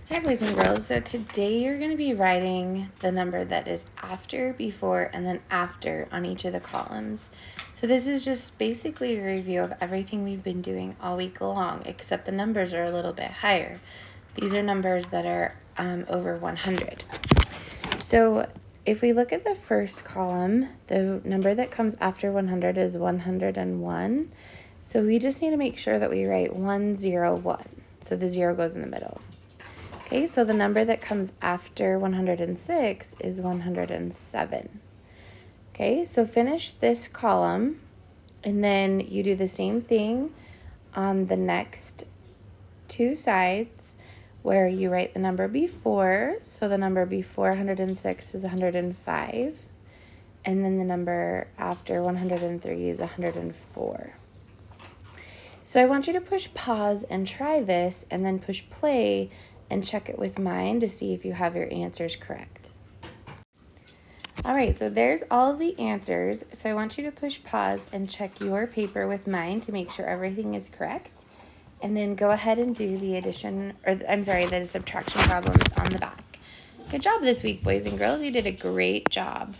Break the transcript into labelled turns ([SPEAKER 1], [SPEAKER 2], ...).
[SPEAKER 1] Hi boys and girls, so today you're going to be writing the number that is after, before, and then after on each of the columns. So this is just basically a review of everything we've been doing all week long, except the numbers are a little bit higher. These are numbers that are over 100. So if we look at the first column, the number that comes after 100 is 101. So we just need to make sure that we write 101. So the 0 goes in the middle. Okay, so the number that comes after 106 is 107. Okay, so finish this column, and then you do the same thing on the next two sides where you write the number before. So the number before 106 is 105, and then the number after 103 is 104. So I want you to push pause and try this, and then push play and check it with mine to see if you have your answers correct. All right, so there's all of the answers. So I want you to push pause and check your paper with mine to make sure everything is correct. And then go ahead and do the addition, or the subtraction problems on the back. Good job this week, boys and girls. You did a great job.